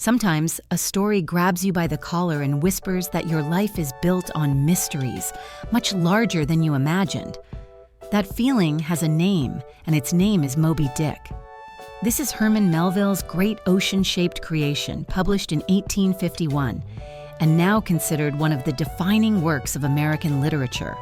Sometimes a story grabs you by the collar and whispers that your life is built on mysteries, much larger than you imagined. That feeling has a name, and its name is Moby Dick. This is Herman Melville's great ocean-shaped creation, published in 1851, and now considered one of the defining works of American literature.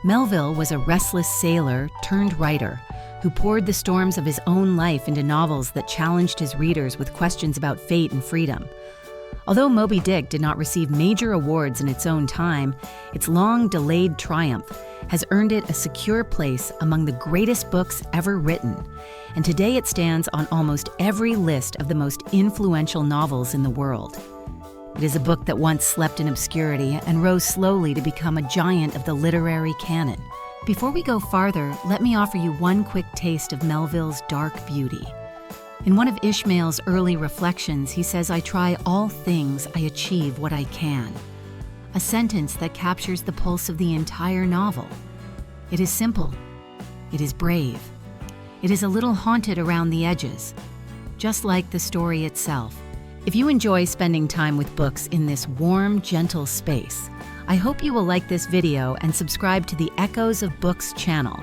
Melville was a restless sailor turned writer who poured the storms of his own life into novels that challenged his readers with questions about fate and freedom. Although Moby Dick did not receive major awards in its own time, its long-delayed triumph has earned it a secure place among the greatest books ever written, and today it stands on almost every list of the most influential novels in the world. It is a book that once slept in obscurity and rose slowly to become a giant of the literary canon. Before we go farther, let me offer you one quick taste of Melville's dark beauty. In one of Ishmael's early reflections, he says, "I try all things, I achieve what I can." A sentence that captures the pulse of the entire novel. It is simple. It is brave. It is a little haunted around the edges, just like the story itself. If you enjoy spending time with books in this warm, gentle space, I hope you will like this video and subscribe to the Echoes of Books channel.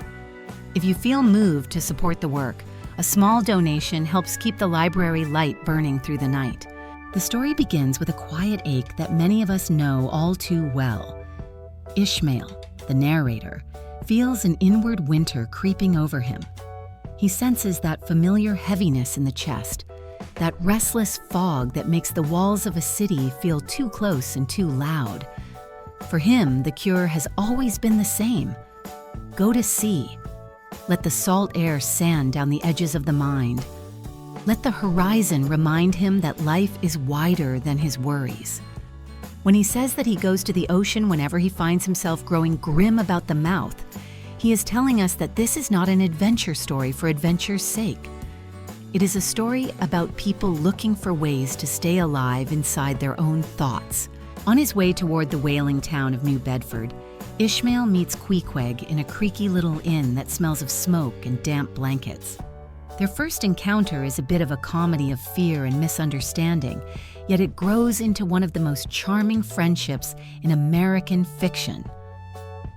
If you feel moved to support the work, a small donation helps keep the library light burning through the night. The story begins with a quiet ache that many of us know all too well. Ishmael, the narrator, feels an inward winter creeping over him. He senses that familiar heaviness in the chest, that restless fog that makes the walls of a city feel too close and too loud. For him, the cure has always been the same. Go to sea. Let the salt air sand down the edges of the mind. Let the horizon remind him that life is wider than his worries. When he says that he goes to the ocean whenever he finds himself growing grim about the mouth, he is telling us that this is not an adventure story for adventure's sake. It is a story about people looking for ways to stay alive inside their own thoughts. On his way toward the whaling town of New Bedford, Ishmael meets Queequeg in a creaky little inn that smells of smoke and damp blankets. Their first encounter is a bit of a comedy of fear and misunderstanding, yet it grows into one of the most charming friendships in American fiction.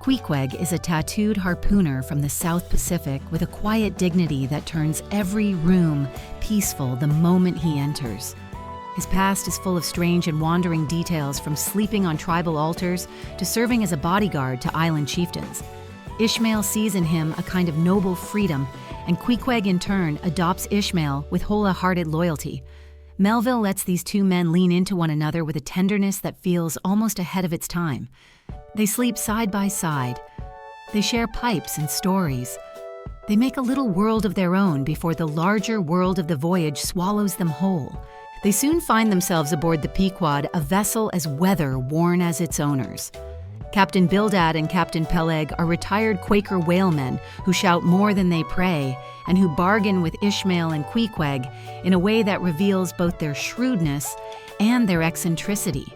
Queequeg is a tattooed harpooner from the South Pacific with a quiet dignity that turns every room peaceful the moment he enters. His past is full of strange and wandering details, from sleeping on tribal altars to serving as a bodyguard to island chieftains. Ishmael sees in him a kind of noble freedom, and Queequeg in turn adopts Ishmael with wholehearted loyalty. Melville lets these two men lean into one another with a tenderness that feels almost ahead of its time. They sleep side by side. They share pipes and stories. They make a little world of their own before the larger world of the voyage swallows them whole. They soon find themselves aboard the Pequod, a vessel as weather-worn as its owners. Captain Bildad and Captain Peleg are retired Quaker whalemen who shout more than they pray and who bargain with Ishmael and Queequeg in a way that reveals both their shrewdness and their eccentricity.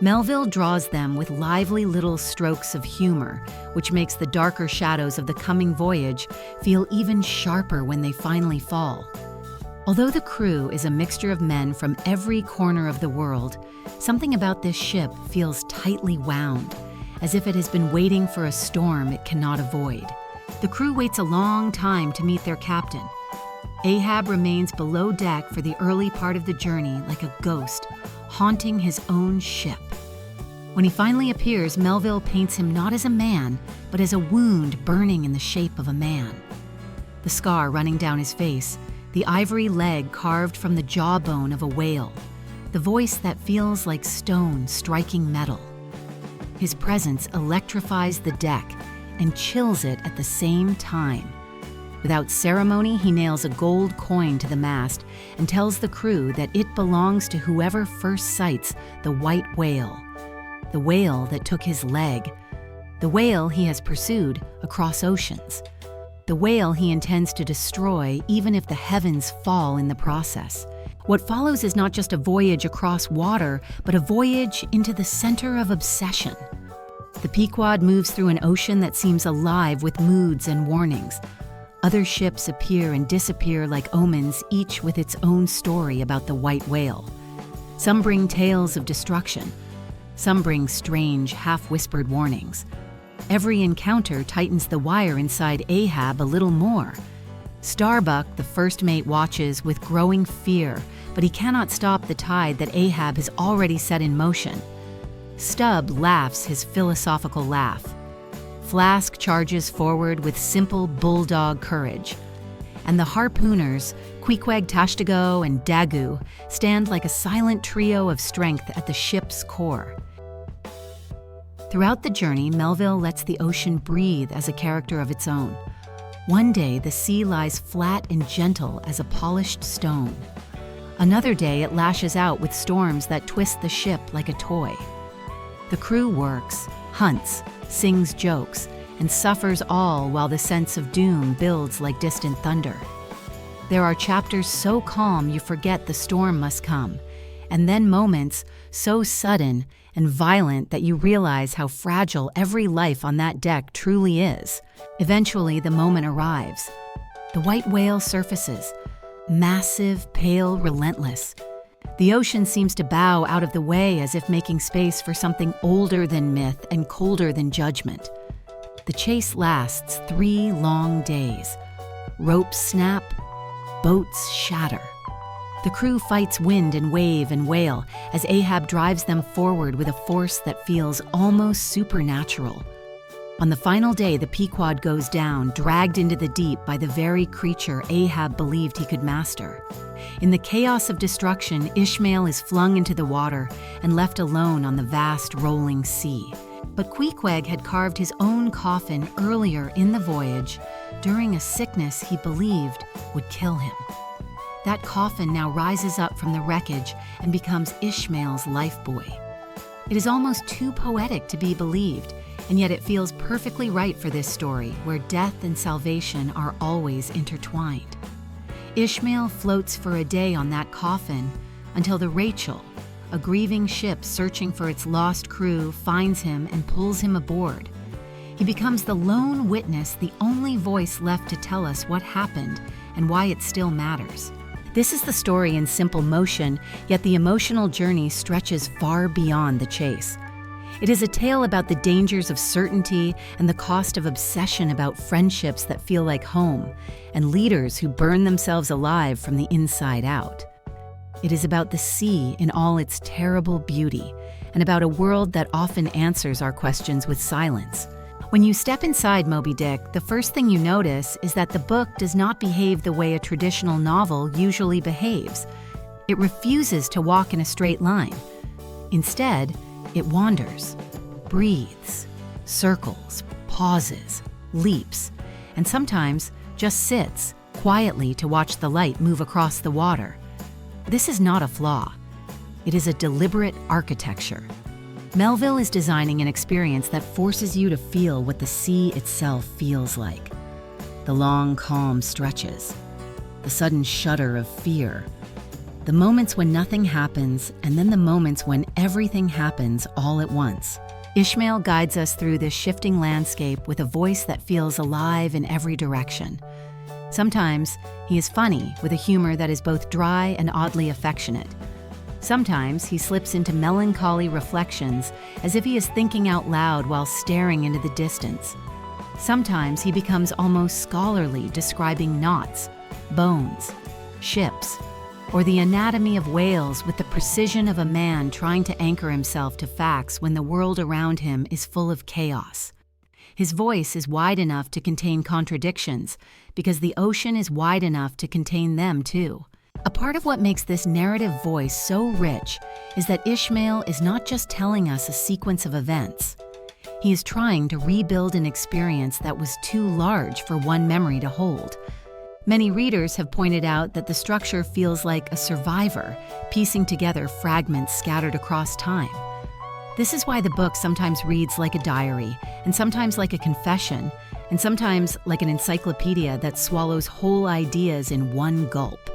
Melville draws them with lively little strokes of humor, which makes the darker shadows of the coming voyage feel even sharper when they finally fall. Although the crew is a mixture of men from every corner of the world, something about this ship feels tightly wound, as if it has been waiting for a storm it cannot avoid. The crew waits a long time to meet their captain. Ahab remains below deck for the early part of the journey like a ghost, haunting his own ship. When he finally appears, Melville paints him not as a man, but as a wound burning in the shape of a man. The scar running down his face, the ivory leg carved from the jawbone of a whale, the voice that feels like stone striking metal. His presence electrifies the deck and chills it at the same time. Without ceremony, he nails a gold coin to the mast and tells the crew that it belongs to whoever first sights the white whale, the whale that took his leg, the whale he has pursued across oceans, the whale he intends to destroy even if the heavens fall in the process. What follows is not just a voyage across water, but a voyage into the center of obsession. The Pequod moves through an ocean that seems alive with moods and warnings. Other ships appear and disappear like omens, each with its own story about the white whale. Some bring tales of destruction. Some bring strange, half-whispered warnings. Every encounter tightens the wire inside Ahab a little more. Starbuck, the first mate, watches with growing fear, but he cannot stop the tide that Ahab has already set in motion. Stubb laughs his philosophical laugh. Flask charges forward with simple bulldog courage. And the harpooners, Queequeg Tashtago and Dagu, stand like a silent trio of strength at the ship's core. Throughout the journey, Melville lets the ocean breathe as a character of its own. One day, the sea lies flat and gentle as a polished stone. Another day, it lashes out with storms that twist the ship like a toy. The crew works, hunts, sings jokes, and suffers all while the sense of doom builds like distant thunder. There are chapters so calm you forget the storm must come, and then moments so sudden and violent that you realize how fragile every life on that deck truly is. Eventually, the moment arrives. The white whale surfaces, massive, pale, relentless. The ocean seems to bow out of the way as if making space for something older than myth and colder than judgment. The chase lasts 3 long days. Ropes snap, boats shatter. The crew fights wind and wave and whale as Ahab drives them forward with a force that feels almost supernatural. On the final day, the Pequod goes down, dragged into the deep by the very creature Ahab believed he could master. In the chaos of destruction, Ishmael is flung into the water and left alone on the vast rolling sea. But Queequeg had carved his own coffin earlier in the voyage during a sickness he believed would kill him. That coffin now rises up from the wreckage and becomes Ishmael's lifebuoy. It is almost too poetic to be believed, and yet it feels perfectly right for this story, where death and salvation are always intertwined. Ishmael floats for a day on that coffin until the Rachel, a grieving ship searching for its lost crew, finds him and pulls him aboard. He becomes the lone witness, the only voice left to tell us what happened and why it still matters. This is the story in simple motion, yet the emotional journey stretches far beyond the chase. It is a tale about the dangers of certainty and the cost of obsession, about friendships that feel like home, and leaders who burn themselves alive from the inside out. It is about the sea in all its terrible beauty, and about a world that often answers our questions with silence. When you step inside Moby Dick, the first thing you notice is that the book does not behave the way a traditional novel usually behaves. It refuses to walk in a straight line. Instead, it wanders, breathes, circles, pauses, leaps, and sometimes just sits quietly to watch the light move across the water. This is not a flaw. It is a deliberate architecture. Melville is designing an experience that forces you to feel what the sea itself feels like. The long, calm stretches, the sudden shudder of fear, the moments when nothing happens, and then the moments when everything happens all at once. Ishmael guides us through this shifting landscape with a voice that feels alive in every direction. Sometimes he is funny, with a humor that is both dry and oddly affectionate. Sometimes he slips into melancholy reflections, as if he is thinking out loud while staring into the distance. Sometimes he becomes almost scholarly, describing knots, bones, ships, or the anatomy of whales with the precision of a man trying to anchor himself to facts when the world around him is full of chaos. His voice is wide enough to contain contradictions, because the ocean is wide enough to contain them too. A part of what makes this narrative voice so rich is that Ishmael is not just telling us a sequence of events. He is trying to rebuild an experience that was too large for one memory to hold. Many readers have pointed out that the structure feels like a survivor, piecing together fragments scattered across time. This is why the book sometimes reads like a diary, and sometimes like a confession, and sometimes like an encyclopedia that swallows whole ideas in one gulp.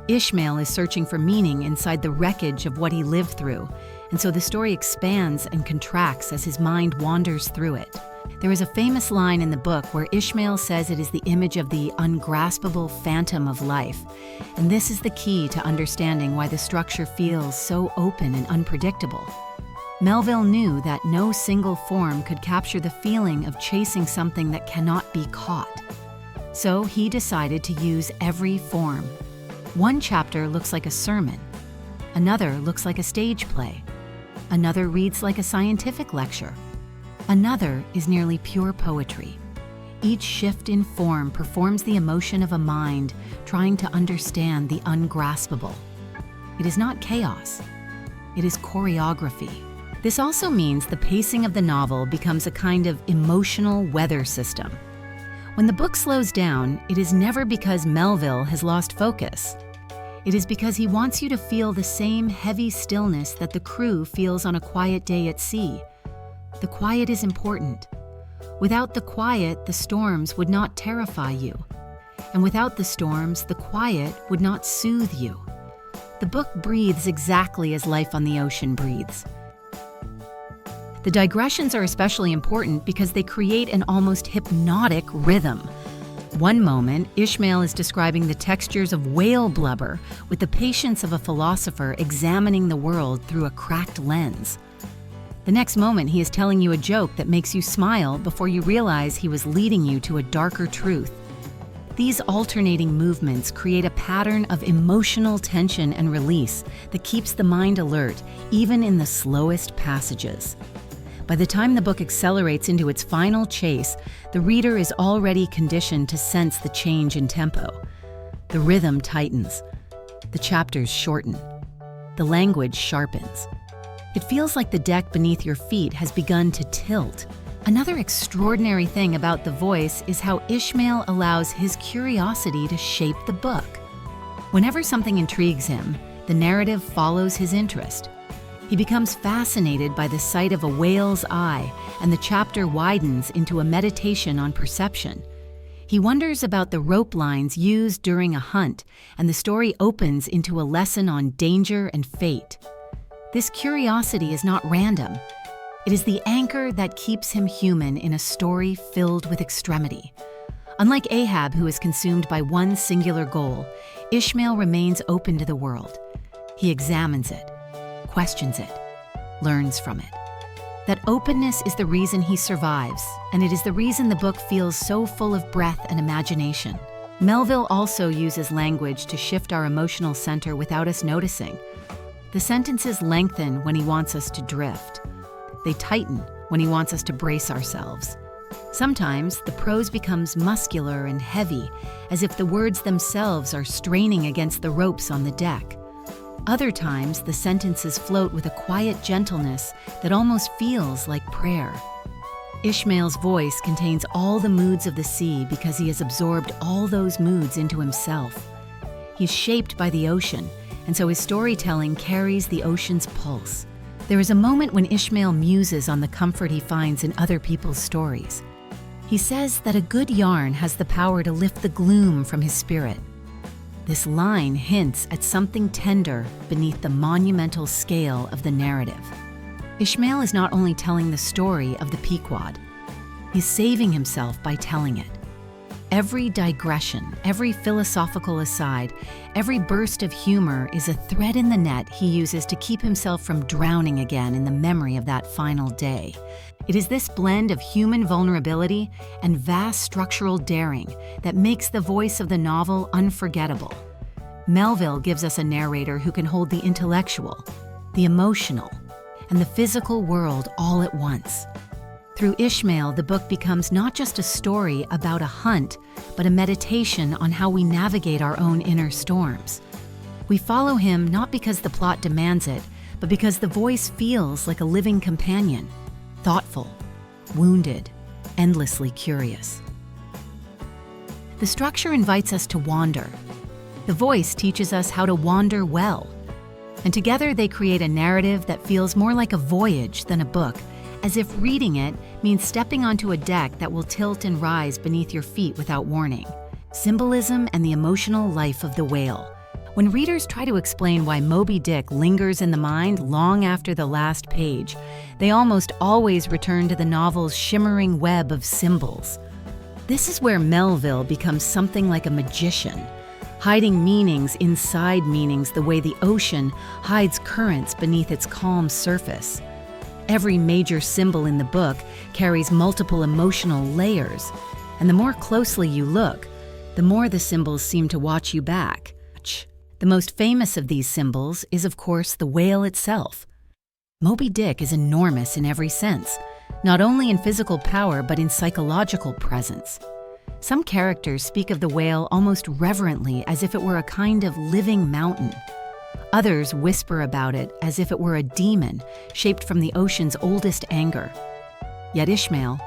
Ishmael is searching for meaning inside the wreckage of what he lived through, and so the story expands and contracts as his mind wanders through it. There is a famous line in the book where Ishmael says it is the image of the ungraspable phantom of life, and this is the key to understanding why the structure feels so open and unpredictable. Melville knew that no single form could capture the feeling of chasing something that cannot be caught. So he decided to use every form. One chapter looks like a sermon. Another looks like a stage play. Another reads like a scientific lecture. Another is nearly pure poetry. Each shift in form performs the emotion of a mind trying to understand the ungraspable. It is not chaos. It is choreography. This also means the pacing of the novel becomes a kind of emotional weather system. When the book slows down, it is never because Melville has lost focus. It is because he wants you to feel the same heavy stillness that the crew feels on a quiet day at sea. The quiet is important. Without the quiet, the storms would not terrify you. And without the storms, the quiet would not soothe you. The book breathes exactly as life on the ocean breathes. The digressions are especially important because they create an almost hypnotic rhythm. One moment, Ishmael is describing the textures of whale blubber with the patience of a philosopher examining the world through a cracked lens. The next moment, he is telling you a joke that makes you smile before you realize he was leading you to a darker truth. These alternating movements create a pattern of emotional tension and release that keeps the mind alert, even in the slowest passages. By the time the book accelerates into its final chase, the reader is already conditioned to sense the change in tempo. The rhythm tightens. The chapters shorten. The language sharpens. It feels like the deck beneath your feet has begun to tilt. Another extraordinary thing about the voice is how Ishmael allows his curiosity to shape the book. Whenever something intrigues him, the narrative follows his interest. He becomes fascinated by the sight of a whale's eye, and the chapter widens into a meditation on perception. He wonders about the rope lines used during a hunt, and the story opens into a lesson on danger and fate. This curiosity is not random. It is the anchor that keeps him human in a story filled with extremity. Unlike Ahab, who is consumed by one singular goal, Ishmael remains open to the world. He examines it, questions it, learns from it. That openness is the reason he survives, and it is the reason the book feels so full of breath and imagination. Melville also uses language to shift our emotional center without us noticing. The sentences lengthen when he wants us to drift. They tighten when he wants us to brace ourselves. Sometimes the prose becomes muscular and heavy, as if the words themselves are straining against the ropes on the deck. Other times, the sentences float with a quiet gentleness that almost feels like prayer. Ishmael's voice contains all the moods of the sea because he has absorbed all those moods into himself. He's shaped by the ocean, and so his storytelling carries the ocean's pulse. There is a moment when Ishmael muses on the comfort he finds in other people's stories. He says that a good yarn has the power to lift the gloom from his spirit. This line hints at something tender beneath the monumental scale of the narrative. Ishmael is not only telling the story of the Pequod, he's saving himself by telling it. Every digression, every philosophical aside, every burst of humor is a thread in the net he uses to keep himself from drowning again in the memory of that final day. It is this blend of human vulnerability and vast structural daring that makes the voice of the novel unforgettable. Melville gives us a narrator who can hold the intellectual, the emotional, and the physical world all at once. Through Ishmael, the book becomes not just a story about a hunt, but a meditation on how we navigate our own inner storms. We follow him not because the plot demands it, but because the voice feels like a living companion, thoughtful, wounded, endlessly curious. The structure invites us to wander. The voice teaches us how to wander well. And together they create a narrative that feels more like a voyage than a book, as if reading it means stepping onto a deck that will tilt and rise beneath your feet without warning. Symbolism and the emotional life of the whale. When readers try to explain why Moby Dick lingers in the mind long after the last page, they almost always return to the novel's shimmering web of symbols. This is where Melville becomes something like a magician, hiding meanings inside meanings the way the ocean hides currents beneath its calm surface. Every major symbol in the book carries multiple emotional layers, and the more closely you look, the more the symbols seem to watch you back. The most famous of these symbols is, of course, the whale itself. Moby Dick is enormous in every sense, not only in physical power but in psychological presence. Some characters speak of the whale almost reverently as if it were a kind of living mountain. Others whisper about it as if it were a demon shaped from the ocean's oldest anger. Yet Ishmael,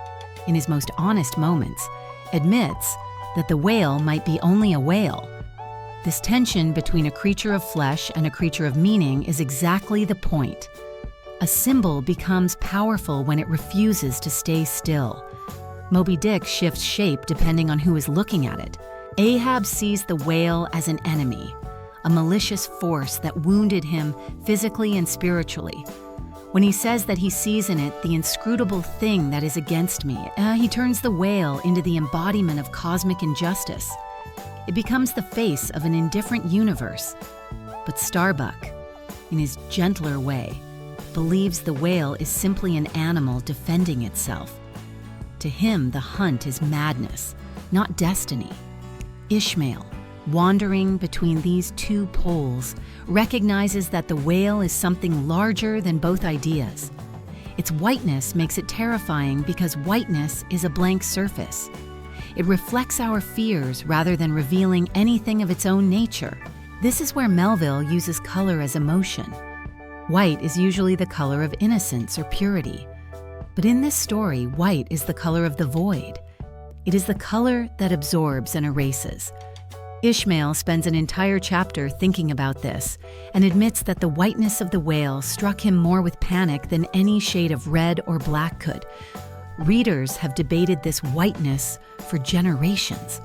in his most honest moments, admits that the whale might be only a whale. This tension between a creature of flesh and a creature of meaning is exactly the point. A symbol becomes powerful when it refuses to stay still. Moby Dick shifts shape depending on who is looking at it. Ahab sees the whale as an enemy, a malicious force that wounded him physically and spiritually. When he says that he sees in it the inscrutable thing that is against me, he turns the whale into the embodiment of cosmic injustice. It becomes the face of an indifferent universe. But Starbuck, in his gentler way, believes the whale is simply an animal defending itself. To him, the hunt is madness, not destiny. Ishmael, wandering between these two poles, recognizes that the whale is something larger than both ideas. Its whiteness makes it terrifying because whiteness is a blank surface. It reflects our fears rather than revealing anything of its own nature. This is where Melville uses color as emotion. White is usually the color of innocence or purity. But in this story, white is the color of the void. It is the color that absorbs and erases. Ishmael spends an entire chapter thinking about this and admits that the whiteness of the whale struck him more with panic than any shade of red or black could. Readers have debated this whiteness for generations.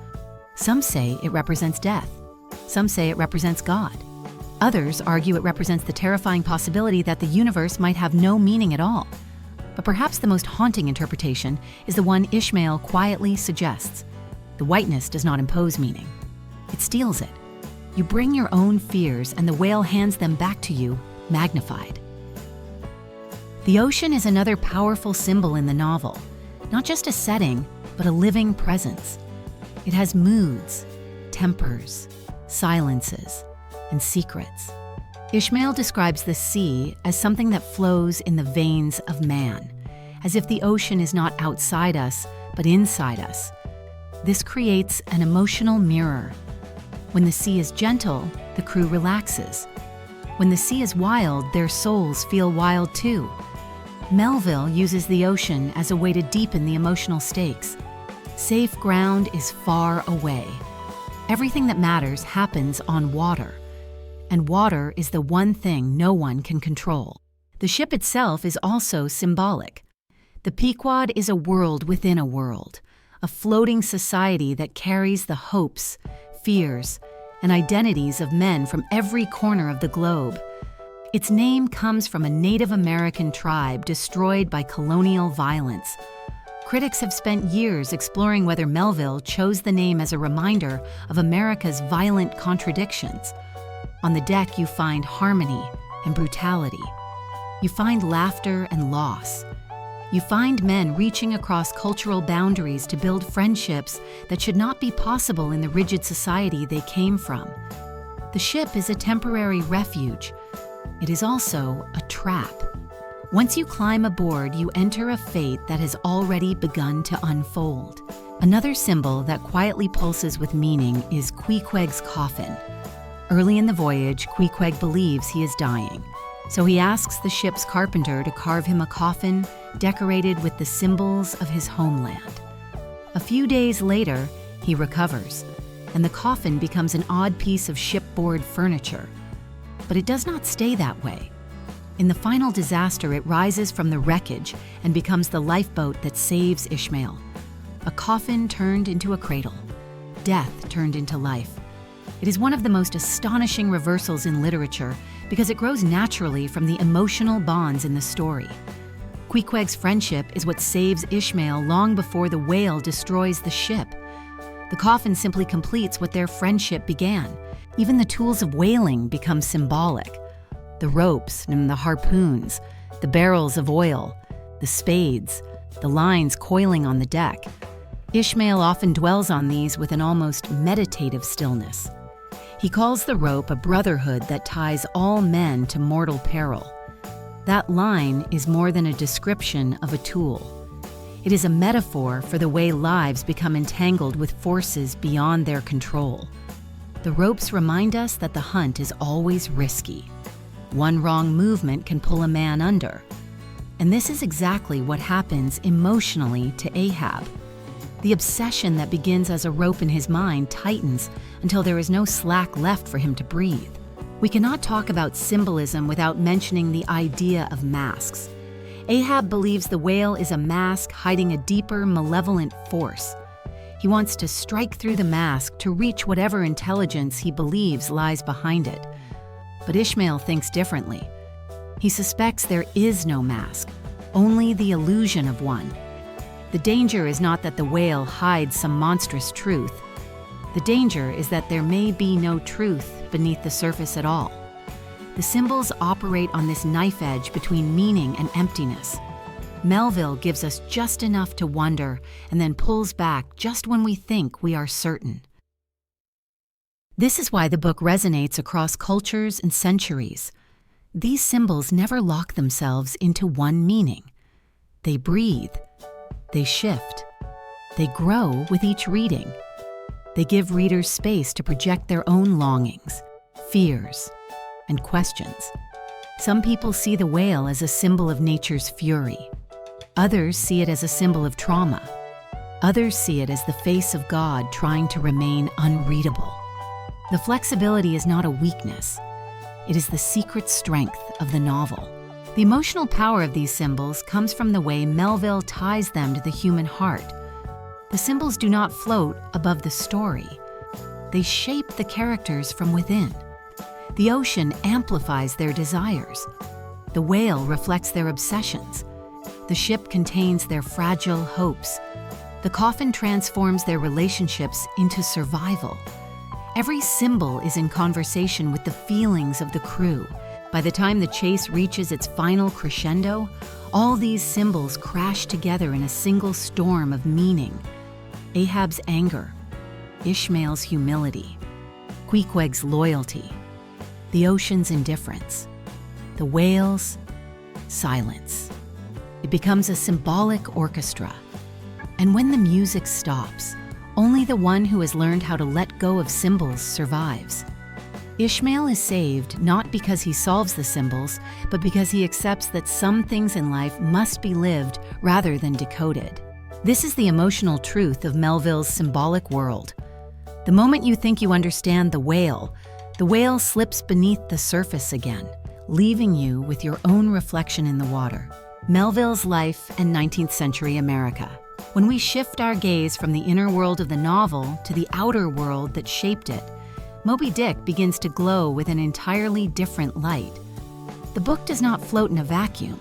Some say it represents death. Some say it represents God. Others argue it represents the terrifying possibility that the universe might have no meaning at all. But perhaps the most haunting interpretation is the one Ishmael quietly suggests. The whiteness does not impose meaning. It steals it. You bring your own fears and the whale hands them back to you, magnified. The ocean is another powerful symbol in the novel, not just a setting, but a living presence. It has moods, tempers, silences, and secrets. Ishmael describes the sea as something that flows in the veins of man, as if the ocean is not outside us, but inside us. This creates an emotional mirror. When the sea is gentle, the crew relaxes. When the sea is wild, their souls feel wild too. Melville uses the ocean as a way to deepen the emotional stakes. Safe ground is far away. Everything that matters happens on water. And water is the one thing no one can control. The ship itself is also symbolic. The Pequod is a world within a world, a floating society that carries the hopes, fears, and identities of men from every corner of the globe. Its name comes from a Native American tribe destroyed by colonial violence. Critics have spent years exploring whether Melville chose the name as a reminder of America's violent contradictions. On the deck, you find harmony and brutality. You find laughter and loss. You find men reaching across cultural boundaries to build friendships that should not be possible in the rigid society they came from. The ship is a temporary refuge. It is also a trap. Once you climb aboard, you enter a fate that has already begun to unfold. Another symbol that quietly pulses with meaning is Queequeg's coffin. Early in the voyage, Queequeg believes he is dying, so he asks the ship's carpenter to carve him a coffin decorated with the symbols of his homeland. A few days later, he recovers, and the coffin becomes an odd piece of shipboard furniture. But it does not stay that way. In the final disaster, it rises from the wreckage and becomes the lifeboat that saves Ishmael. A coffin turned into a cradle. Death turned into life. It is one of the most astonishing reversals in literature because it grows naturally from the emotional bonds in the story. Queequeg's friendship is what saves Ishmael long before the whale destroys the ship. The coffin simply completes what their friendship began. Even the tools of whaling become symbolic. The ropes and the harpoons, the barrels of oil, the spades, the lines coiling on the deck. Ishmael often dwells on these with an almost meditative stillness. He calls the rope a brotherhood that ties all men to mortal peril. That line is more than a description of a tool. It is a metaphor for the way lives become entangled with forces beyond their control. The ropes remind us that the hunt is always risky. One wrong movement can pull a man under. And this is exactly what happens emotionally to Ahab. The obsession that begins as a rope in his mind tightens until there is no slack left for him to breathe. We cannot talk about symbolism without mentioning the idea of masks. Ahab believes the whale is a mask hiding a deeper, malevolent force. He wants to strike through the mask to reach whatever intelligence he believes lies behind it. But Ishmael thinks differently. He suspects there is no mask, only the illusion of one. The danger is not that the whale hides some monstrous truth. The danger is that there may be no truth beneath the surface at all. The symbols operate on this knife edge between meaning and emptiness. Melville gives us just enough to wonder and then pulls back just when we think we are certain. This is why the book resonates across cultures and centuries. These symbols never lock themselves into one meaning. They breathe. They shift. They grow with each reading. They give readers space to project their own longings, fears, and questions. Some people see the whale as a symbol of nature's fury. Others see it as a symbol of trauma. Others see it as the face of God trying to remain unreadable. The flexibility is not a weakness. It is the secret strength of the novel. The emotional power of these symbols comes from the way Melville ties them to the human heart. The symbols do not float above the story. They shape the characters from within. The ocean amplifies their desires. The whale reflects their obsessions. The ship contains their fragile hopes. The coffin transforms their relationships into survival. Every symbol is in conversation with the feelings of the crew. By the time the chase reaches its final crescendo, all these symbols crash together in a single storm of meaning. Ahab's anger, Ishmael's humility, Queequeg's loyalty, the ocean's indifference, the whale's silence. It becomes a symbolic orchestra. And when the music stops, only the one who has learned how to let go of symbols survives. Ishmael is saved not because he solves the symbols, but because he accepts that some things in life must be lived rather than decoded. This is the emotional truth of Melville's symbolic world. The moment you think you understand the whale slips beneath the surface again, leaving you with your own reflection in the water. Melville's life and 19th century America. When we shift our gaze from the inner world of the novel to the outer world that shaped it, Moby Dick begins to glow with an entirely different light. The book does not float in a vacuum.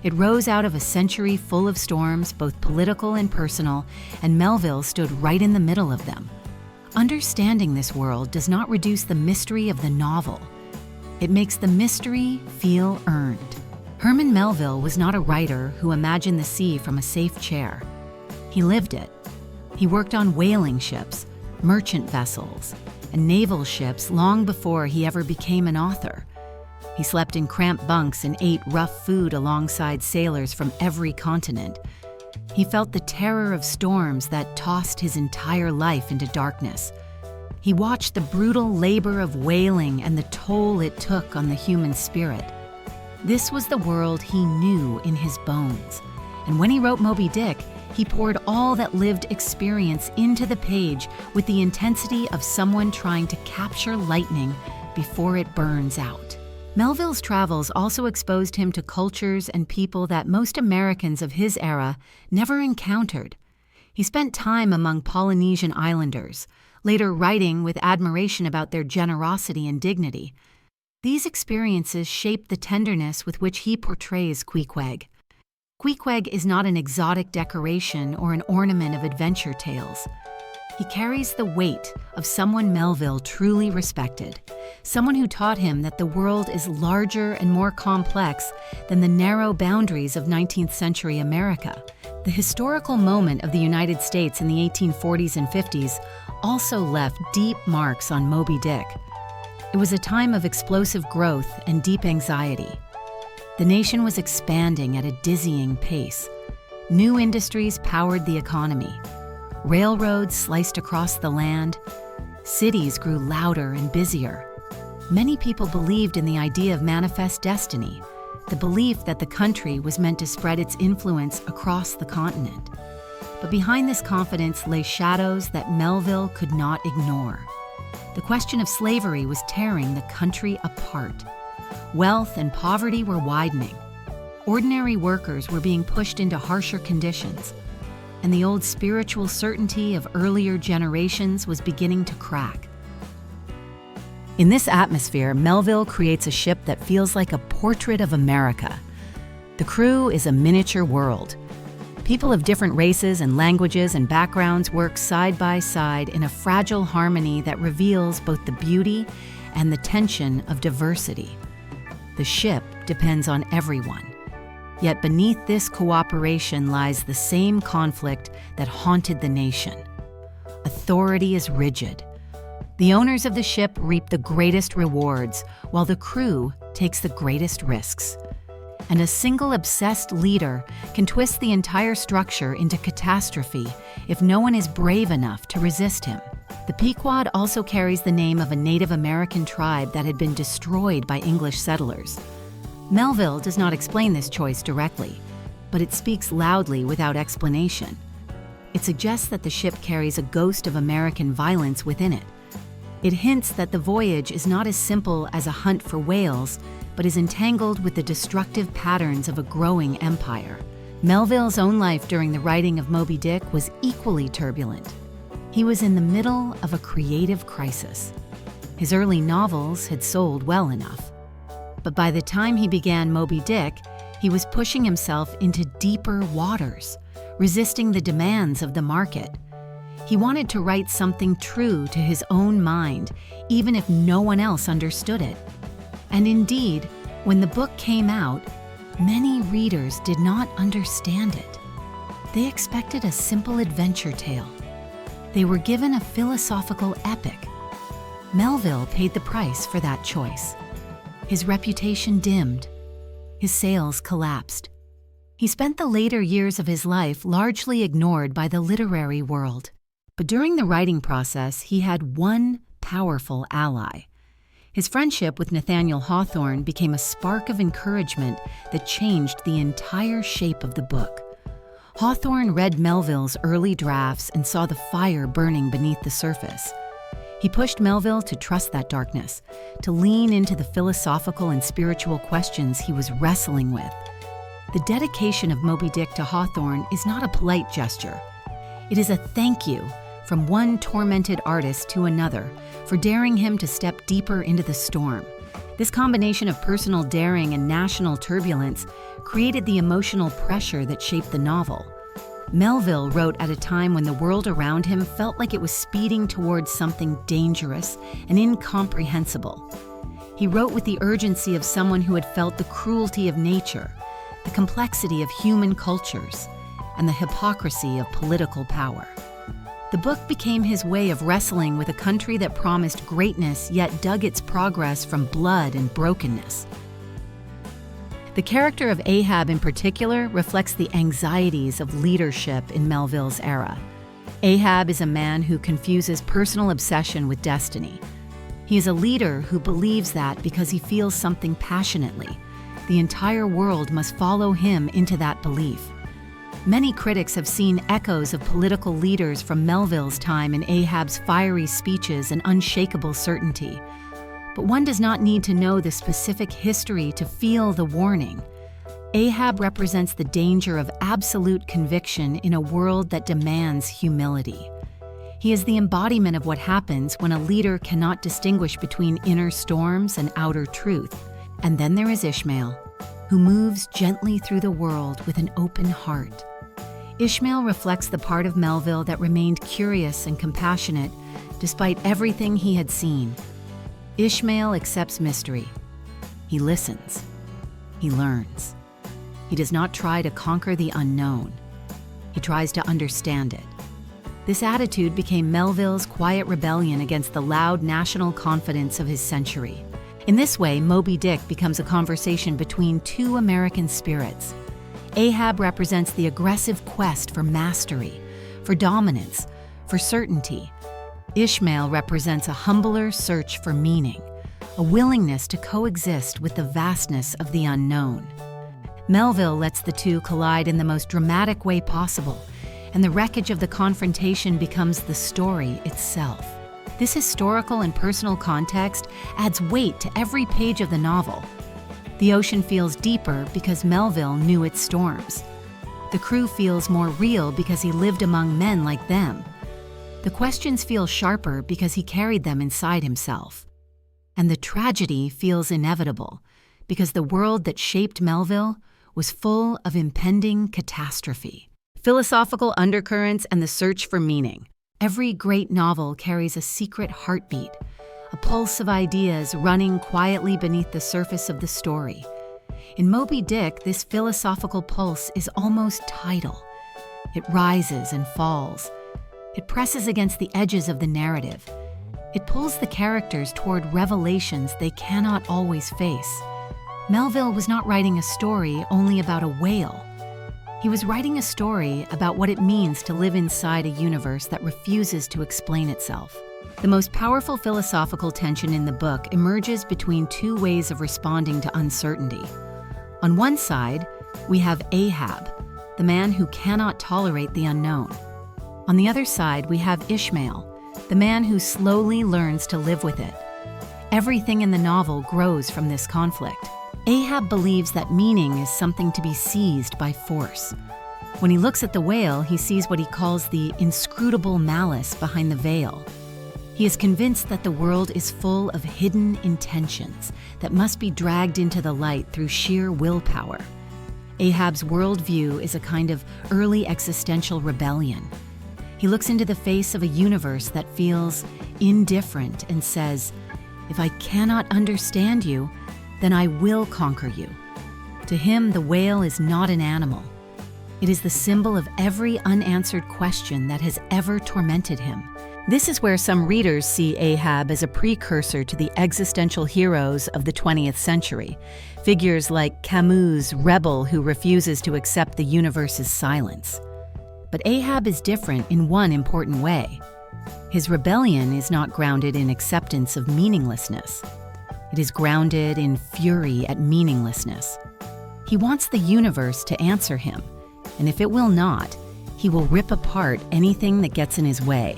It rose out of a century full of storms, both political and personal, and Melville stood right in the middle of them. Understanding this world does not reduce the mystery of the novel. It makes the mystery feel earned. Herman Melville was not a writer who imagined the sea from a safe chair. He lived it. He worked on whaling ships, merchant vessels, and naval ships long before he ever became an author. He slept in cramped bunks and ate rough food alongside sailors from every continent. He felt the terror of storms that tossed his entire life into darkness. He watched the brutal labor of whaling and the toll it took on the human spirit. This was the world he knew in his bones. And when he wrote Moby Dick, he poured all that lived experience into the page with the intensity of someone trying to capture lightning before it burns out. Melville's travels also exposed him to cultures and people that most Americans of his era never encountered. He spent time among Polynesian islanders, later writing with admiration about their generosity and dignity. These experiences shape the tenderness with which he portrays Queequeg. Queequeg is not an exotic decoration or an ornament of adventure tales. He carries the weight of someone Melville truly respected, someone who taught him that the world is larger and more complex than the narrow boundaries of 19th century America. The historical moment of the United States in the 1840s and 50s also left deep marks on Moby Dick. It was a time of explosive growth and deep anxiety. The nation was expanding at a dizzying pace. New industries powered the economy. Railroads sliced across the land. Cities grew louder and busier. Many people believed in the idea of manifest destiny, the belief that the country was meant to spread its influence across the continent. But behind this confidence lay shadows that Melville could not ignore. The question of slavery was tearing the country apart. Wealth and poverty were widening. Ordinary workers were being pushed into harsher conditions, and the old spiritual certainty of earlier generations was beginning to crack. In this atmosphere, Melville creates a ship that feels like a portrait of America. The crew is a miniature world. People of different races and languages and backgrounds work side by side in a fragile harmony that reveals both the beauty and the tension of diversity. The ship depends on everyone. Yet beneath this cooperation lies the same conflict that haunted the nation. Authority is rigid. The owners of the ship reap the greatest rewards, while the crew takes the greatest risks. And a single obsessed leader can twist the entire structure into catastrophe if no one is brave enough to resist him. The Pequod also carries the name of a Native American tribe that had been destroyed by English settlers. Melville does not explain this choice directly, but it speaks loudly without explanation. It suggests that the ship carries a ghost of American violence within it. It hints that the voyage is not as simple as a hunt for whales, but is entangled with the destructive patterns of a growing empire. Melville's own life during the writing of Moby Dick was equally turbulent. He was in the middle of a creative crisis. His early novels had sold well enough. But by the time he began Moby Dick, he was pushing himself into deeper waters, resisting the demands of the market. He wanted to write something true to his own mind, even if no one else understood it. And indeed, when the book came out, many readers did not understand it. They expected a simple adventure tale. They were given a philosophical epic. Melville paid the price for that choice. His reputation dimmed. His sales collapsed. He spent the later years of his life largely ignored by the literary world. But during the writing process, he had one powerful ally. His friendship with Nathaniel Hawthorne became a spark of encouragement that changed the entire shape of the book. Hawthorne read Melville's early drafts and saw the fire burning beneath the surface. He pushed Melville to trust that darkness, to lean into the philosophical and spiritual questions he was wrestling with. The dedication of Moby Dick to Hawthorne is not a polite gesture. It is a thank you from one tormented artist to another for daring him to step deeper into the storm. This combination of personal daring and national turbulence created the emotional pressure that shaped the novel. Melville wrote at a time when the world around him felt like it was speeding towards something dangerous and incomprehensible. He wrote with the urgency of someone who had felt the cruelty of nature, the complexity of human cultures, and the hypocrisy of political power. The book became his way of wrestling with a country that promised greatness yet dug its progress from blood and brokenness. The character of Ahab in particular reflects the anxieties of leadership in Melville's era. Ahab is a man who confuses personal obsession with destiny. He is a leader who believes that because he feels something passionately, the entire world must follow him into that belief. Many critics have seen echoes of political leaders from Melville's time in Ahab's fiery speeches and unshakable certainty. But one does not need to know the specific history to feel the warning. Ahab represents the danger of absolute conviction in a world that demands humility. He is the embodiment of what happens when a leader cannot distinguish between inner storms and outer truth. And then there is Ishmael, who moves gently through the world with an open heart. Ishmael reflects the part of Melville that remained curious and compassionate despite everything he had seen. Ishmael accepts mystery. He listens. He learns. He does not try to conquer the unknown. He tries to understand it. This attitude became Melville's quiet rebellion against the loud national confidence of his century. In this way, Moby Dick becomes a conversation between two American spirits. Ahab represents the aggressive quest for mastery, for dominance, for certainty. Ishmael represents a humbler search for meaning, a willingness to coexist with the vastness of the unknown. Melville lets the two collide in the most dramatic way possible, and the wreckage of the confrontation becomes the story itself. This historical and personal context adds weight to every page of the novel. The ocean feels deeper because Melville knew its storms. The crew feels more real because he lived among men like them. The questions feel sharper because he carried them inside himself. And the tragedy feels inevitable because the world that shaped Melville was full of impending catastrophe. Philosophical undercurrents and the search for meaning. Every great novel carries a secret heartbeat, a pulse of ideas running quietly beneath the surface of the story. In Moby Dick, this philosophical pulse is almost tidal. It rises and falls. It presses against the edges of the narrative. It pulls the characters toward revelations they cannot always face. Melville was not writing a story only about a whale. He was writing a story about what it means to live inside a universe that refuses to explain itself. The most powerful philosophical tension in the book emerges between two ways of responding to uncertainty. On one side, we have Ahab, the man who cannot tolerate the unknown. On the other side, we have Ishmael, the man who slowly learns to live with it. Everything in the novel grows from this conflict. Ahab believes that meaning is something to be seized by force. When he looks at the whale, he sees what he calls the inscrutable malice behind the veil. He is convinced that the world is full of hidden intentions that must be dragged into the light through sheer willpower. Ahab's worldview is a kind of early existential rebellion. He looks into the face of a universe that feels indifferent and says, "If I cannot understand you, then I will conquer you." To him, the whale is not an animal. It is the symbol of every unanswered question that has ever tormented him. This is where some readers see Ahab as a precursor to the existential heroes of the 20th century, figures like Camus' rebel who refuses to accept the universe's silence. But Ahab is different in one important way. His rebellion is not grounded in acceptance of meaninglessness. It is grounded in fury at meaninglessness. He wants the universe to answer him, and if it will not, he will rip apart anything that gets in his way.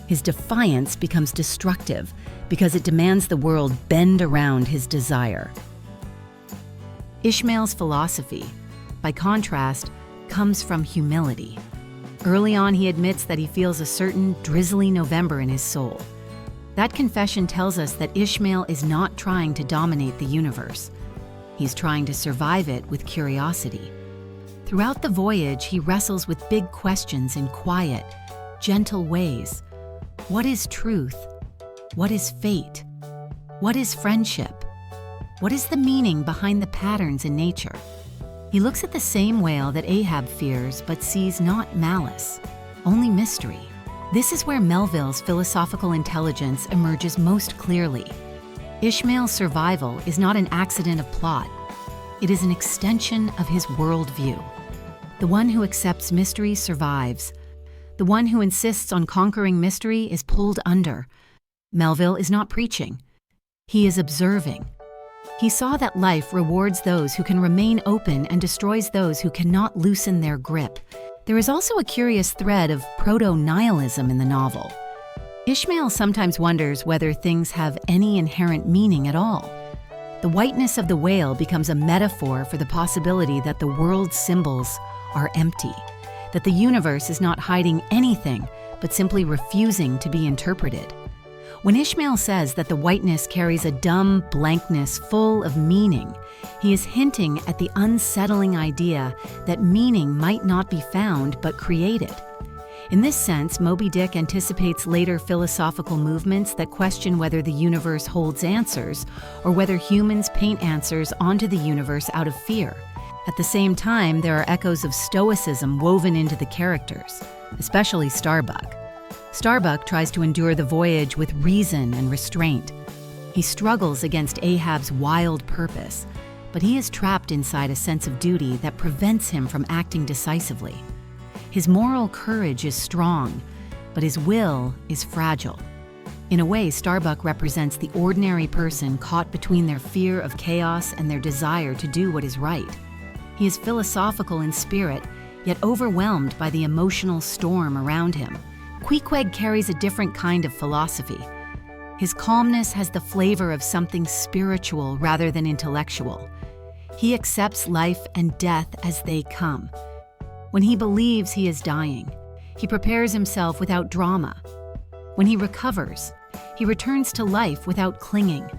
His defiance becomes destructive because it demands the world bend around his desire. Ishmael's philosophy, by contrast, comes from humility. Early on, he admits that he feels a certain drizzly November in his soul. That confession tells us that Ishmael is not trying to dominate the universe. He's trying to survive it with curiosity. Throughout the voyage, he wrestles with big questions in quiet, gentle ways. What is truth? What is fate? What is friendship? What is the meaning behind the patterns in nature? He looks at the same whale that Ahab fears, but sees not malice, only mystery. This is where Melville's philosophical intelligence emerges most clearly. Ishmael's survival is not an accident of plot. It is an extension of his worldview. The one who accepts mystery survives. The one who insists on conquering mystery is pulled under. Melville is not preaching. He is observing. He saw that life rewards those who can remain open and destroys those who cannot loosen their grip. There is also a curious thread of proto-nihilism in the novel. Ishmael sometimes wonders whether things have any inherent meaning at all. The whiteness of the whale becomes a metaphor for the possibility that the world's symbols are empty, that the universe is not hiding anything, but simply refusing to be interpreted. When Ishmael says that the whiteness carries a dumb blankness full of meaning, he is hinting at the unsettling idea that meaning might not be found but created. In this sense, Moby Dick anticipates later philosophical movements that question whether the universe holds answers or whether humans paint answers onto the universe out of fear. At the same time, there are echoes of stoicism woven into the characters, especially Starbuck. Starbuck tries to endure the voyage with reason and restraint. He struggles against Ahab's wild purpose, but he is trapped inside a sense of duty that prevents him from acting decisively. His moral courage is strong, but his will is fragile. In a way, Starbuck represents the ordinary person caught between their fear of chaos and their desire to do what is right. He is philosophical in spirit, yet overwhelmed by the emotional storm around him. Queequeg carries a different kind of philosophy. His calmness has the flavor of something spiritual rather than intellectual. He accepts life and death as they come. When he believes he is dying, he prepares himself without drama. When he recovers, he returns to life without clinging.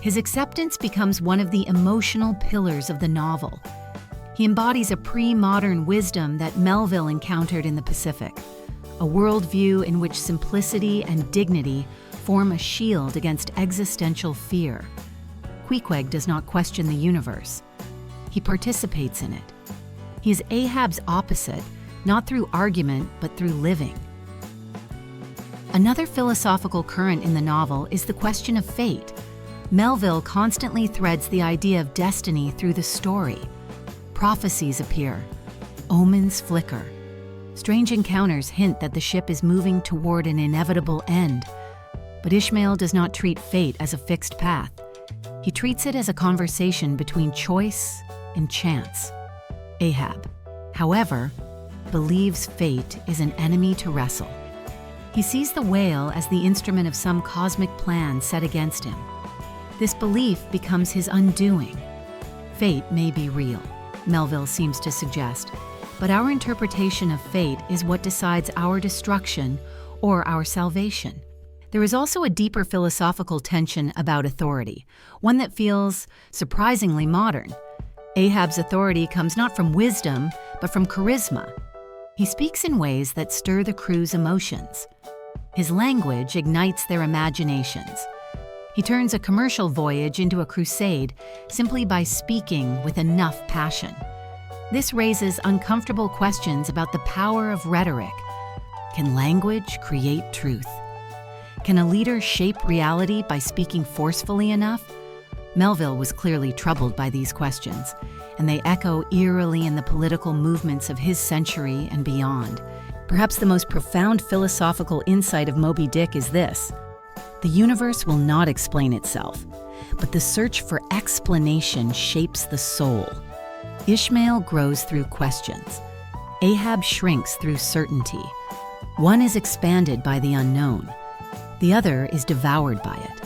His acceptance becomes one of the emotional pillars of the novel. He embodies a pre-modern wisdom that Melville encountered in the Pacific, a worldview in which simplicity and dignity form a shield against existential fear. Queequeg does not question the universe. He participates in it. He is Ahab's opposite, not through argument, but through living. Another philosophical current in the novel is the question of fate. Melville constantly threads the idea of destiny through the story. Prophecies appear. Omens flicker. Strange encounters hint that the ship is moving toward an inevitable end. But Ishmael does not treat fate as a fixed path. He treats it as a conversation between choice and chance. Ahab, however, believes fate is an enemy to wrestle. He sees the whale as the instrument of some cosmic plan set against him. This belief becomes his undoing. Fate may be real, Melville seems to suggest, but our interpretation of fate is what decides our destruction or our salvation. There is also a deeper philosophical tension about authority, one that feels surprisingly modern. Ahab's authority comes not from wisdom, but from charisma. He speaks in ways that stir the crew's emotions. His language ignites their imaginations. He turns a commercial voyage into a crusade simply by speaking with enough passion. This raises uncomfortable questions about the power of rhetoric. Can language create truth? Can a leader shape reality by speaking forcefully enough? Melville was clearly troubled by these questions, and they echo eerily in the political movements of his century and beyond. Perhaps the most profound philosophical insight of Moby Dick is this: the universe will not explain itself, but the search for explanation shapes the soul. Ishmael grows through questions. Ahab shrinks through certainty. One is expanded by the unknown. The other is devoured by it.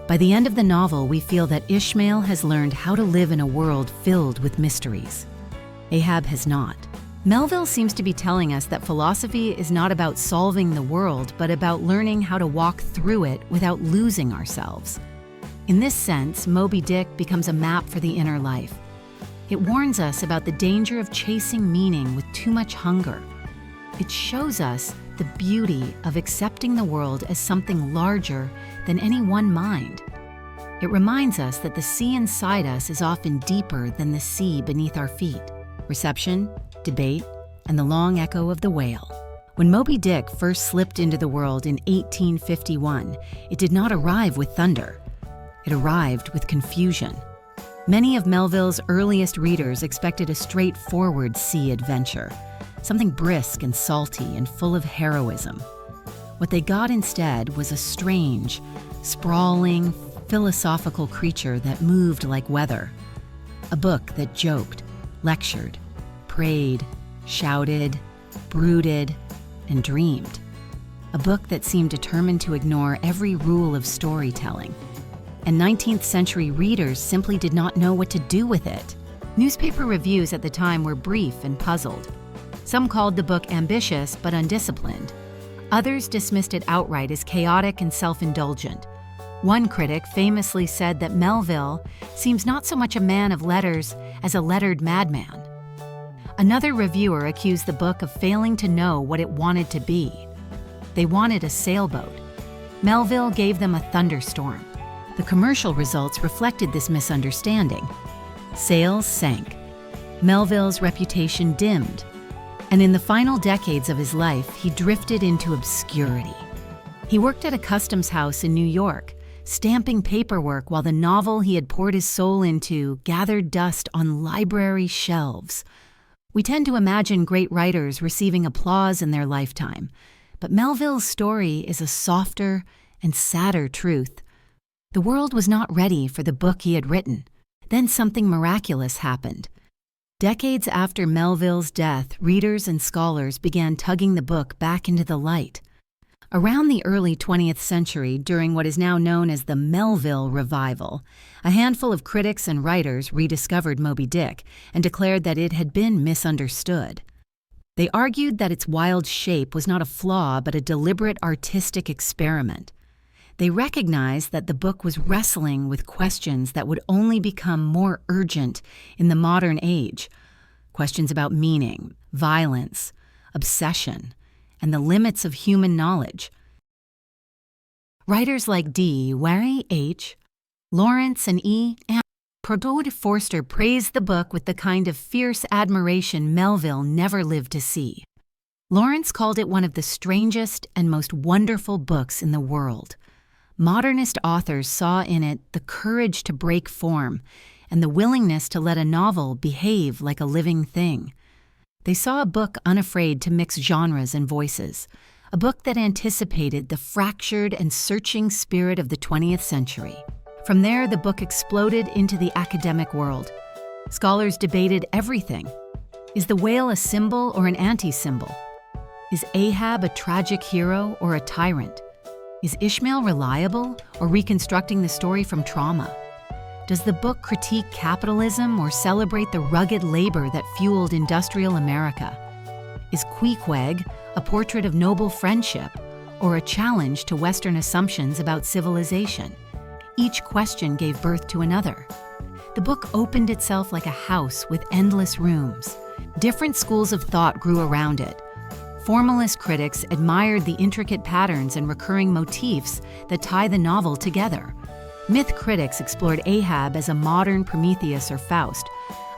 By the end of the novel, we feel that Ishmael has learned how to live in a world filled with mysteries. Ahab has not. Melville seems to be telling us that philosophy is not about solving the world, but about learning how to walk through it without losing ourselves. In this sense, Moby Dick becomes a map for the inner life. It warns us about the danger of chasing meaning with too much hunger. It shows us the beauty of accepting the world as something larger than any one mind. It reminds us that the sea inside us is often deeper than the sea beneath our feet. Reception, debate, and the long echo of the whale. When Moby Dick first slipped into the world in 1851, it did not arrive with thunder. It arrived with confusion. Many of Melville's earliest readers expected a straightforward sea adventure, something brisk and salty and full of heroism. What they got instead was a strange, sprawling, philosophical creature that moved like weather. A book that joked, lectured, prayed, shouted, brooded, and dreamed. A book that seemed determined to ignore every rule of storytelling. And 19th century readers simply did not know what to do with it. Newspaper reviews at the time were brief and puzzled. Some called the book ambitious but undisciplined. Others dismissed it outright as chaotic and self-indulgent. One critic famously said that Melville seems not so much a man of letters as a lettered madman. Another reviewer accused the book of failing to know what it wanted to be. They wanted a sailboat. Melville gave them a thunderstorm. The commercial results reflected this misunderstanding. Sales sank. Melville's reputation dimmed. And in the final decades of his life, he drifted into obscurity. He worked at a customs house in New York, stamping paperwork while the novel he had poured his soul into gathered dust on library shelves. We tend to imagine great writers receiving applause in their lifetime, but Melville's story is a softer and sadder truth. The world was not ready for the book he had written. Then something miraculous happened. Decades after Melville's death, readers and scholars began tugging the book back into the light. Around the early 20th century, during what is now known as the Melville Revival, a handful of critics and writers rediscovered Moby Dick and declared that it had been misunderstood. They argued that its wild shape was not a flaw but a deliberate artistic experiment. They recognized that the book was wrestling with questions that would only become more urgent in the modern age. Questions about meaning, violence, obsession, and the limits of human knowledge. Writers like D. Wary H., Lawrence and E. and Prodode Forster praised the book with the kind of fierce admiration Melville never lived to see. Lawrence called it one of the strangest and most wonderful books in the world. Modernist authors saw in it the courage to break form and the willingness to let a novel behave like a living thing. They saw a book unafraid to mix genres and voices, a book that anticipated the fractured and searching spirit of the 20th century. From there, the book exploded into the academic world. Scholars debated everything. Is the whale a symbol or an anti-symbol? Is Ahab a tragic hero or a tyrant? Is Ishmael reliable or reconstructing the story from trauma? Does the book critique capitalism or celebrate the rugged labor that fueled industrial America? Is Queequeg a portrait of noble friendship or a challenge to Western assumptions about civilization? Each question gave birth to another. The book opened itself like a house with endless rooms. Different schools of thought grew around it. Formalist critics admired the intricate patterns and recurring motifs that tie the novel together. Myth critics explored Ahab as a modern Prometheus or Faust,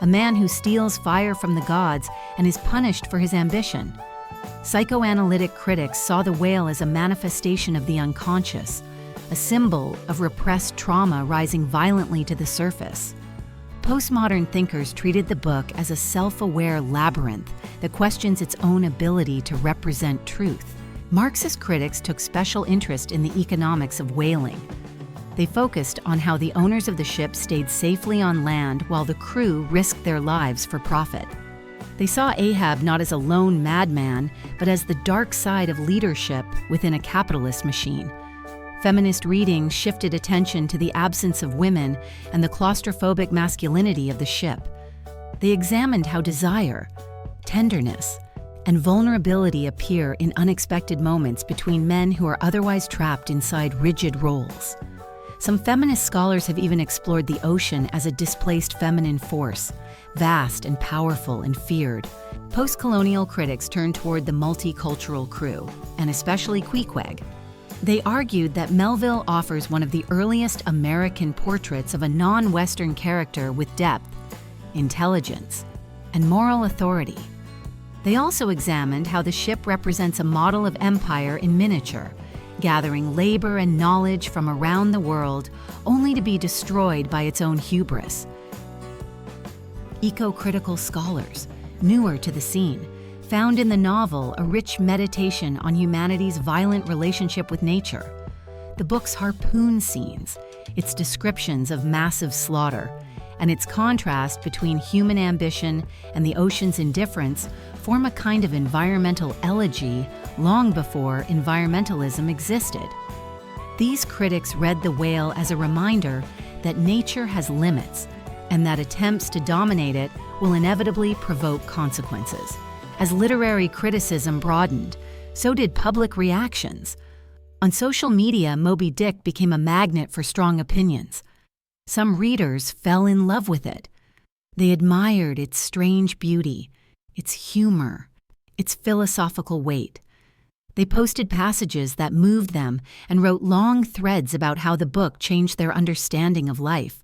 a man who steals fire from the gods and is punished for his ambition. Psychoanalytic critics saw the whale as a manifestation of the unconscious, a symbol of repressed trauma rising violently to the surface. Postmodern thinkers treated the book as a self-aware labyrinth that questions its own ability to represent truth. Marxist critics took special interest in the economics of whaling. They focused on how the owners of the ship stayed safely on land while the crew risked their lives for profit. They saw Ahab not as a lone madman, but as the dark side of leadership within a capitalist machine. Feminist readings shifted attention to the absence of women and the claustrophobic masculinity of the ship. They examined how desire, tenderness, and vulnerability appear in unexpected moments between men who are otherwise trapped inside rigid roles. Some feminist scholars have even explored the ocean as a displaced feminine force, vast and powerful and feared. Post-colonial critics turned toward the multicultural crew, and especially Queequeg. They argued that Melville offers one of the earliest American portraits of a non-Western character with depth, intelligence, and moral authority. They also examined how the ship represents a model of empire in miniature, gathering labor and knowledge from around the world only to be destroyed by its own hubris. Eco-critical scholars, newer to the scene, found in the novel a rich meditation on humanity's violent relationship with nature. The book's harpoon scenes, its descriptions of massive slaughter, and its contrast between human ambition and the ocean's indifference form a kind of environmental elegy long before environmentalism existed. These critics read The Whale as a reminder that nature has limits and that attempts to dominate it will inevitably provoke consequences. As literary criticism broadened, So did public reactions. On social media, Moby Dick became a magnet for strong opinions. Some readers fell in love with it. They admired its strange beauty, its humor, its philosophical weight. They posted passages that moved them and wrote long threads about how the book changed their understanding of life.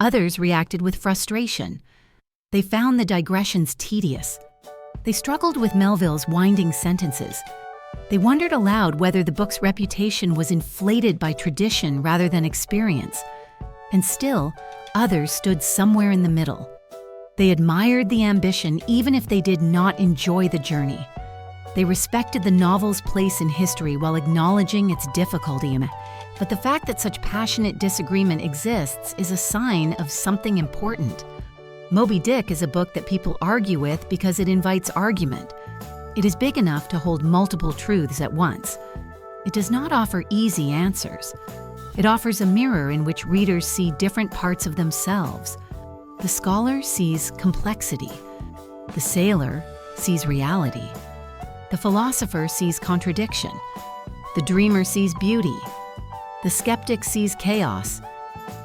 Others reacted with frustration. They found the digressions tedious. They struggled with Melville's winding sentences. They wondered aloud whether the book's reputation was inflated by tradition rather than experience. And still, others stood somewhere in the middle. They admired the ambition even if they did not enjoy the journey. They respected the novel's place in history while acknowledging its difficulty. But the fact that such passionate disagreement exists is a sign of something important. Moby Dick is a book that people argue with because it invites argument. It is big enough to hold multiple truths at once. It does not offer easy answers. It offers a mirror in which readers see different parts of themselves. The scholar sees complexity. The sailor sees reality. The philosopher sees contradiction. The dreamer sees beauty. The skeptic sees chaos.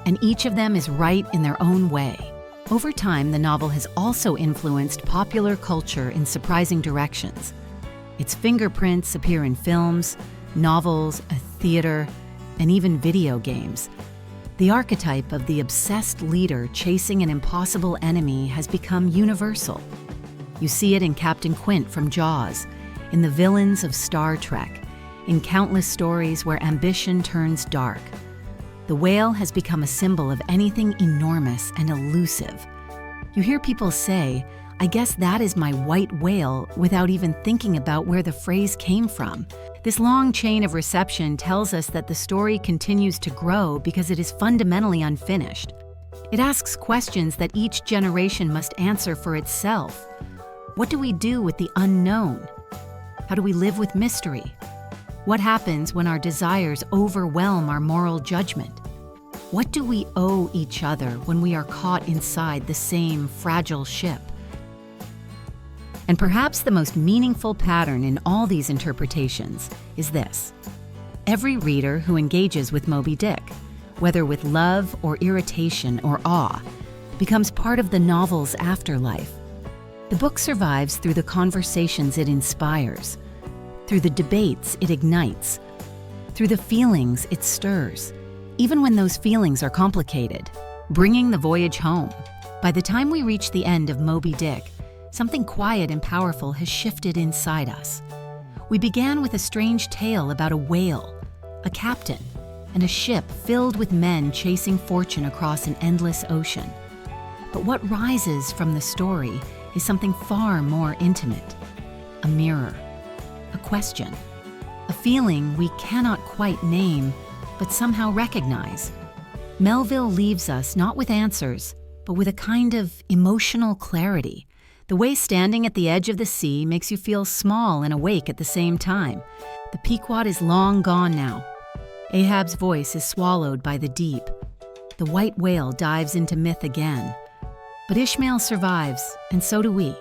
And each of them is right in their own way. Over time, the novel has also influenced popular culture in surprising directions. Its fingerprints appear in films, novels, theater, and even video games. The archetype of the obsessed leader chasing an impossible enemy has become universal. You see it in Captain Quint from Jaws, in the villains of Star Trek, in countless stories where ambition turns dark. The whale has become a symbol of anything enormous and elusive. You hear people say, "I guess that is my white whale," without even thinking about where the phrase came from. This long chain of reception tells us that the story continues to grow because it is fundamentally unfinished. It asks questions that each generation must answer for itself. What do we do with the unknown? How do we live with mystery? What happens when our desires overwhelm our moral judgment? What do we owe each other when we are caught inside the same fragile ship? And perhaps the most meaningful pattern in all these interpretations is this. Every reader who engages with Moby Dick, whether with love or irritation or awe, becomes part of the novel's afterlife. The book survives through the conversations it inspires, through the debates it ignites, through the feelings it stirs, even when those feelings are complicated, bringing the voyage home. By the time we reach the end of Moby Dick, something quiet and powerful has shifted inside us. We began with a strange tale about a whale, a captain, and a ship filled with men chasing fortune across an endless ocean. But what rises from the story is something far more intimate. A mirror, a question, a feeling we cannot quite name, but somehow recognize. Melville leaves us not with answers, but with a kind of emotional clarity. The way standing at the edge of the sea makes you feel small and awake at the same time. The Pequod is long gone now. Ahab's voice is swallowed by the deep. The white whale dives into myth again. But Ishmael survives, and so do we.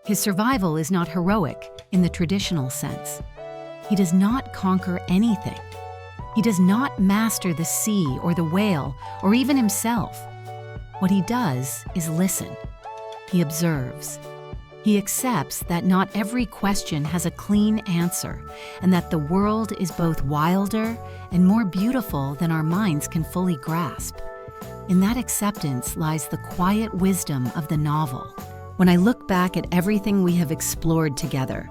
His survival is not heroic in the traditional sense. He does not conquer anything. He does not master the sea or the whale or even himself. What he does is listen. He observes. He accepts that not every question has a clean answer and that the world is both wilder and more beautiful than our minds can fully grasp. In that acceptance lies the quiet wisdom of the novel. When I look back at everything we have explored together,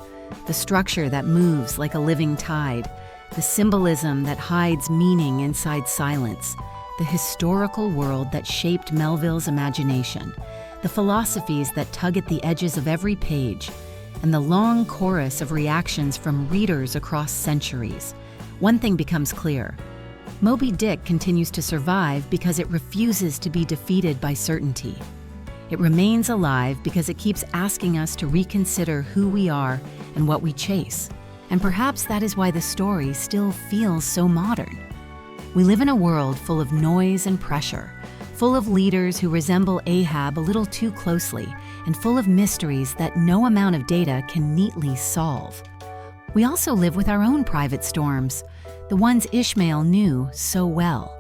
the structure that moves like a living tide, the symbolism that hides meaning inside silence, the historical world that shaped Melville's imagination, the philosophies that tug at the edges of every page, and the long chorus of reactions from readers across centuries, one thing becomes clear. Moby Dick continues to survive because it refuses to be defeated by certainty. It remains alive because it keeps asking us to reconsider who we are and what we chase. And perhaps that is why the story still feels so modern. We live in a world full of noise and pressure, full of leaders who resemble Ahab a little too closely, and full of mysteries that no amount of data can neatly solve. We also live with our own private storms, the ones Ishmael knew so well.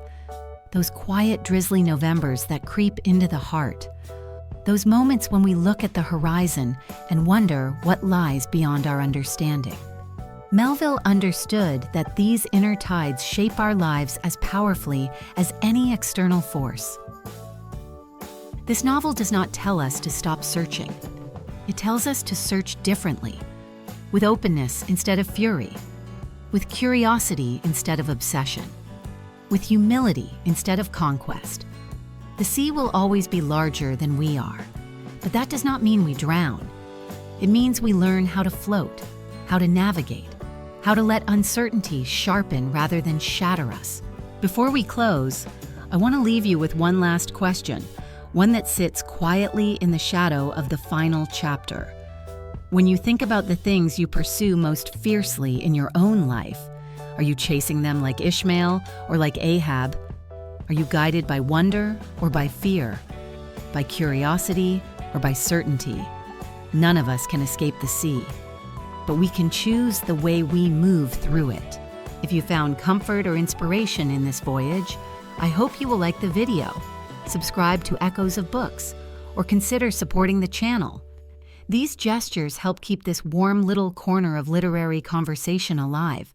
Those quiet, drizzly Novembers that creep into the heart. Those moments when we look at the horizon and wonder what lies beyond our understanding. Melville understood that these inner tides shape our lives as powerfully as any external force. This novel does not tell us to stop searching. It tells us to search differently, with openness instead of fury, with curiosity instead of obsession, with humility instead of conquest. The sea will always be larger than we are, but that does not mean we drown. It means we learn how to float, how to navigate, how to let uncertainty sharpen rather than shatter us. Before we close, I want to leave you with one last question, one that sits quietly in the shadow of the final chapter. When you think about the things you pursue most fiercely in your own life, are you chasing them like Ishmael or like Ahab? Are you guided by wonder or by fear? By curiosity or by certainty? None of us can escape the sea, but we can choose the way we move through it. If you found comfort or inspiration in this voyage, I hope you will like the video, subscribe to Echoes of Books, or consider supporting the channel. These gestures help keep this warm little corner of literary conversation alive.